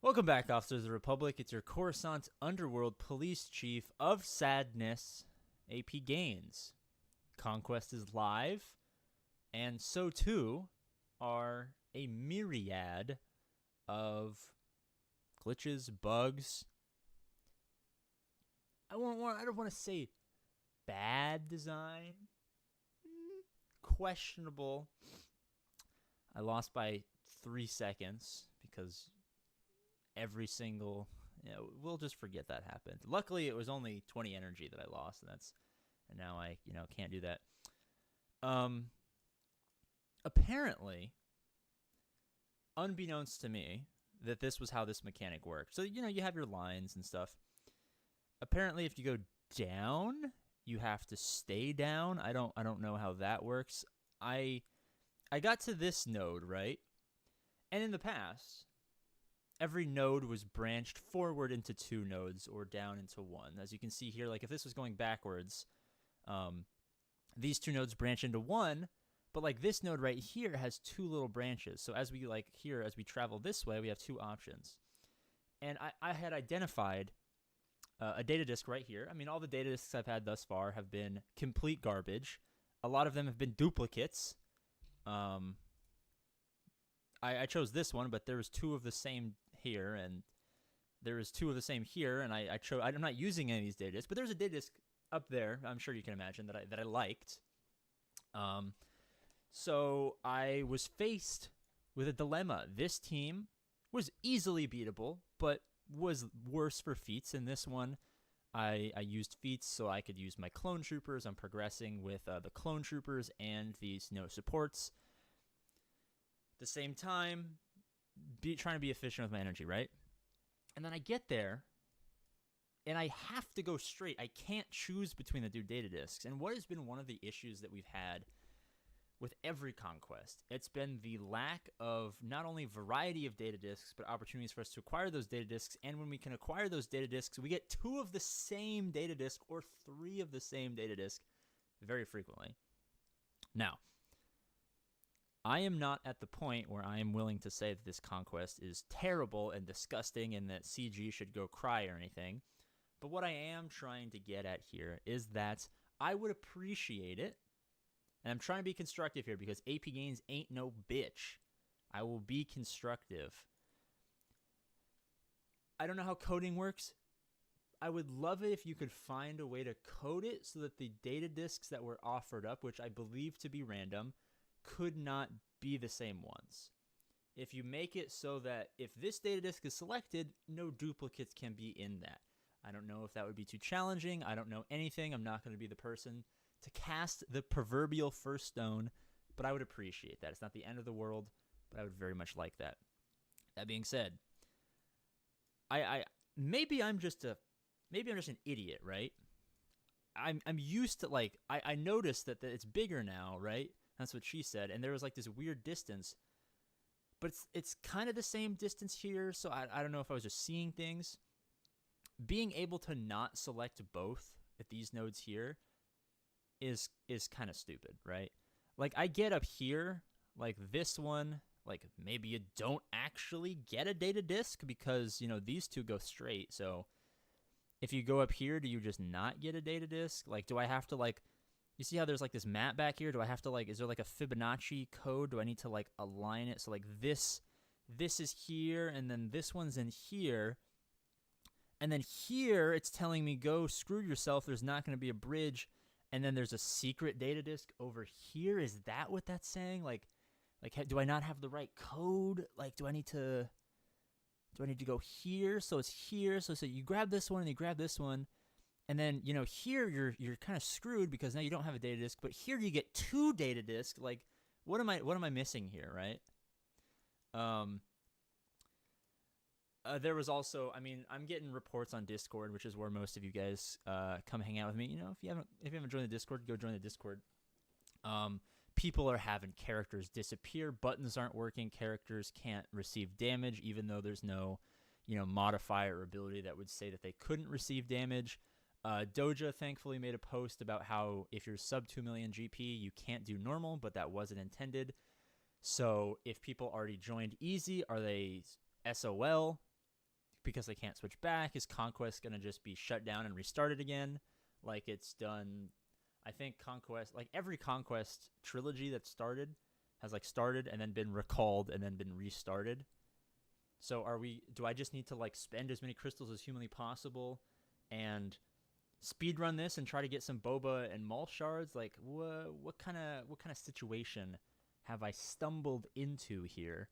Welcome back, Officers of the Republic. It's your Coruscant Underworld Police Chief of Sadness, APGAINS. Conquest is live, and so too are a myriad of glitches, bugs. I don't want to say bad design. Questionable. I lost by 3 seconds because every single, we'll just forget that happened. Luckily, it was only 20 energy that I lost, and now I, can't do that. Apparently, unbeknownst to me, that this was how this mechanic worked. So, you have your lines and stuff. Apparently, if you go down, you have to stay down. I don't know how that works. I got to this node, right? And in the past, every node was branched forward into 2 nodes or down into 1. As you can see here, like if this was going backwards, these 2 nodes branch into 1, but like this node right here has 2 little branches. So as we as we travel this way, we have 2 options. And I had identified a data disk right here. I mean, all the data disks I've had thus far have been complete garbage. A lot of them have been duplicates. I chose this one, but there was 2 of the same here, and there was 2 of the same here, and I'm not using any of these data disks, but there's a data disk up there, I'm sure you can imagine, that I liked. So I was faced with a dilemma. This team was easily beatable, but was worse for feats. In this one, I used feats so I could use my clone troopers. I'm progressing with the clone troopers and these supports. At the same time, trying to be efficient with my energy, right? And then I get there, and I have to go straight. I can't choose between the 2 data disks. And what has been one of the issues that we've had with every Conquest, it's been the lack of not only variety of data disks, but opportunities for us to acquire those data disks. And when we can acquire those data disks, we get 2 of the same data disk or 3 of the same data disk very frequently. Now, I am not at the point where I am willing to say that this Conquest is terrible and disgusting and that CG should go cry or anything. But what I am trying to get at here is that I would appreciate it. And I'm trying to be constructive here because APGAINS ain't no bitch. I will be constructive. I don't know how coding works. I would love it if you could find a way to code it so that the data disks that were offered up, which I believe to be random, could not be the same ones. If you make it so that if this data disk is selected, no duplicates can be in that. I don't know if that would be too challenging. I don't know anything. I'm not going to be the person to cast the proverbial first stone, but I would appreciate that. It's not the end of the world, but I would very much like that. That being said, maybe I'm just an idiot, right? I'm used to I noticed that it's bigger now, right? That's what she said, and there was like this weird distance, but it's kind of the same distance here, so I don't know if I was just seeing things. Being able to not select both at these nodes here is kind of stupid, right? Like I get up here, like this one, like maybe you don't actually get a data disk because these 2 go straight. So if you go up here, do you just not get a data disk? Like, do I have to you see how there's like this map back here? Do I have to is there like a Fibonacci code? Do I need to align it so this is here and then this one's in here? And then here it's telling me go screw yourself. There's not going to be a bridge. And then there's a secret data disk over here. Is that what that's saying? Do I not have the right code? Do I need to go here? So it's here. So you grab this one and you grab this one. And then, here you're kind of screwed because now you don't have a data disk, but here you get 2 data disks. What am I missing here, right? There was also, I'm getting reports on Discord, which is where most of you guys come hang out with me. If you haven't joined the Discord, go join the Discord. People are having characters disappear, buttons aren't working, characters can't receive damage, even though there's no, modifier or ability that would say that they couldn't receive damage. Doja thankfully made a post about how if you're sub 2 million GP, you can't do normal, but that wasn't intended. So if people already joined easy, are they SOL? because they can't switch back? Is Conquest going to just be shut down and restarted again like it's done? I think Conquest, like every Conquest trilogy that started has like started and then been recalled and then been restarted. So do I just need to like spend as many crystals as humanly possible and speedrun this and try to get some boba and mall shards? Like what kind of situation have I stumbled into here?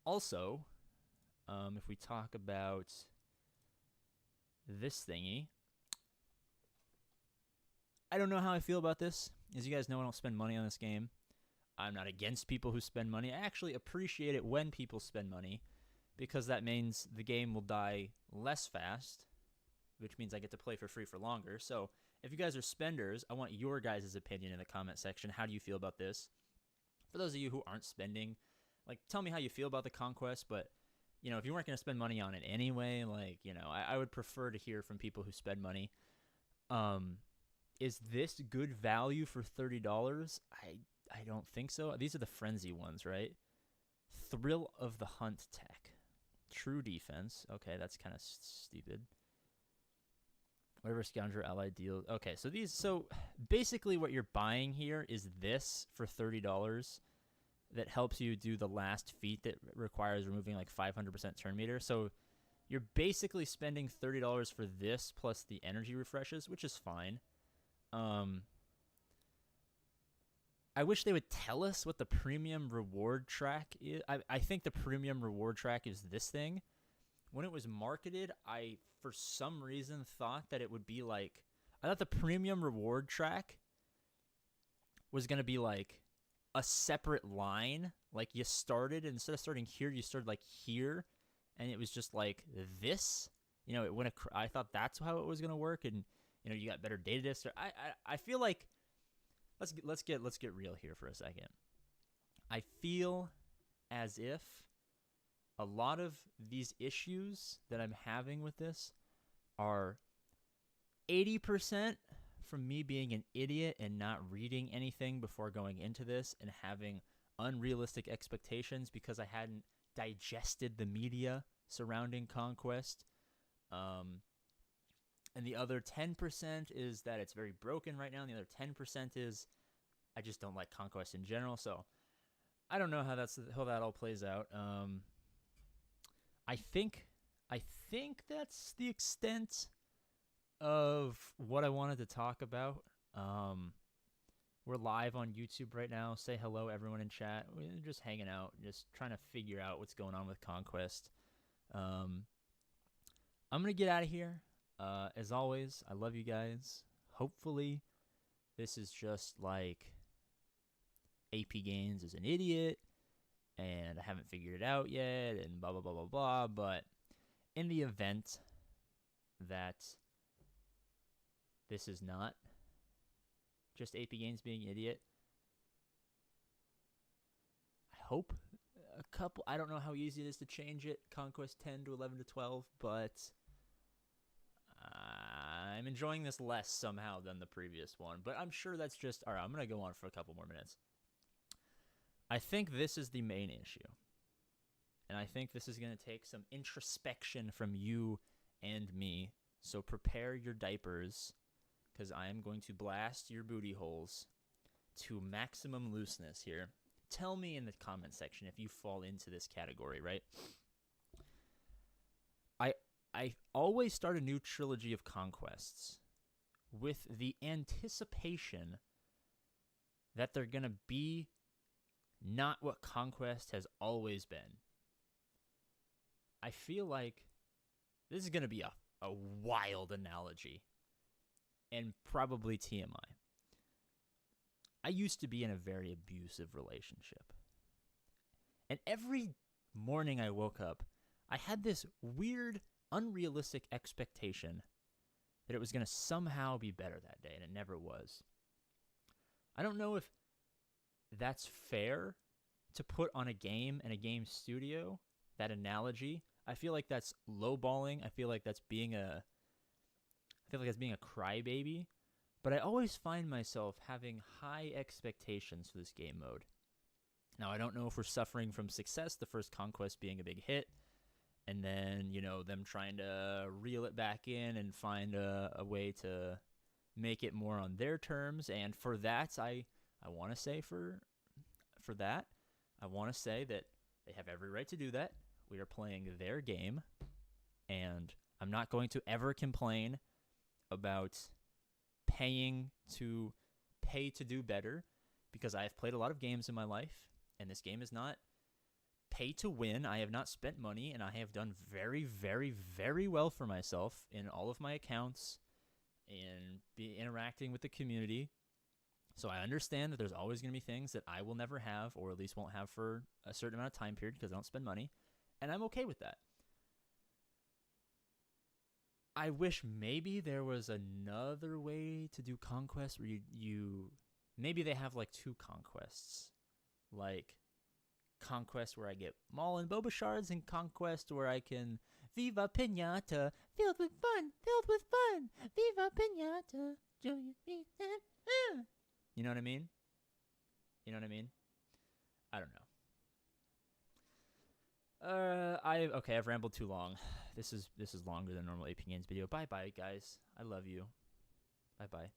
Also, if we talk about this thingy, I don't know how I feel about this. As you guys know, I don't spend money on this game. I'm not against people who spend money. I actually appreciate it when people spend money because that means the game will die less fast, which means I get to play for free for longer. So if you guys are spenders, I want your guys' opinion in the comment section. How do you feel about this? For those of you who aren't spending, like, tell me how you feel about the Conquest, but, you know, if you weren't going to spend money on it anyway, like, you know, I would prefer to hear from people who spend money. Is this good value for $30? I don't think so. These are the Frenzy ones, right? Thrill of the Hunt tech. True defense. Okay, that's kind of stupid. Whatever scoundrel ally deals. Okay, so basically what you're buying here is this for $30 that helps you do the last feat that requires removing like 500% turn meter. So you're basically spending $30 for this plus the energy refreshes, which is fine. I wish they would tell us what the premium reward track is. I think the premium reward track is this thing. When it was marketed, I, for some reason, thought that it would be like... I thought the premium reward track was going to be like a separate line. Like you started, instead of starting here, you started like here. And it was just like this. You know, I thought that's how it was going to work. And, you know, you got better data disc. I feel like... Let's get real here for a second. I feel as if a lot of these issues that I'm having with this are 80% from me being an idiot and not reading anything before going into this and having unrealistic expectations because I hadn't digested the media surrounding Conquest. And the other 10% is that it's very broken right now. And the other 10% is I just don't like Conquest in general. So I don't know how that all plays out. I think that's the extent of what I wanted to talk about. We're live on YouTube right now. Say hello, everyone in chat. We're just hanging out, just trying to figure out what's going on with Conquest. I'm gonna get out of here. As always, I love you guys. Hopefully, this is just like APGAINS is an idiot, and I haven't figured it out yet, and blah, blah, blah, blah, blah. But in the event that this is not just APGAINS being an idiot, I hope I don't know how easy it is to change it, Conquest 10 to 11 to 12, but... I'm enjoying this less somehow than the previous one, but I'm sure that's just... All right, I'm going to go on for a couple more minutes. I think this is the main issue, and I think this is going to take some introspection from you and me, so prepare your diapers, because I am going to blast your booty holes to maximum looseness here. Tell me in the comment section if you fall into this category, right? I always start a new trilogy of Conquests with the anticipation that they're going to be not what Conquest has always been. I feel like this is going to be a wild analogy and probably TMI. I used to be in a very abusive relationship. And every morning I woke up, I had this weird, unrealistic expectation that it was going to somehow be better that day, and it never was. I don't know if that's fair to put on a game and a game studio, that analogy. I feel like that's lowballing. I feel like that's being a crybaby. But I always find myself having high expectations for this game mode. Now, I don't know if we're suffering from success, the first Conquest being a big hit, and then, them trying to reel it back in and find a way to make it more on their terms. And for that, I want to say for that, I want to say that they have every right to do that. We are playing their game, and I'm not going to ever complain about pay to do better, because I have played a lot of games in my life, and this game is not pay to win. I have not spent money, and I have done very, very, very well for myself in all of my accounts and be interacting with the community. So I understand that there's always going to be things that I will never have, or at least won't have for a certain amount of time period, because I don't spend money, and I'm okay with that. I wish maybe there was another way to do Conquest where you maybe they have like 2 Conquests, like Conquest where I get Maul and Boba shards, and Conquest where I can Viva Pinata, filled with fun, Viva Pinata, joyous pizza. You know what I mean? I don't know. I've rambled too long. This is longer than normal APGAINS video. Bye bye, guys. I love you. Bye bye.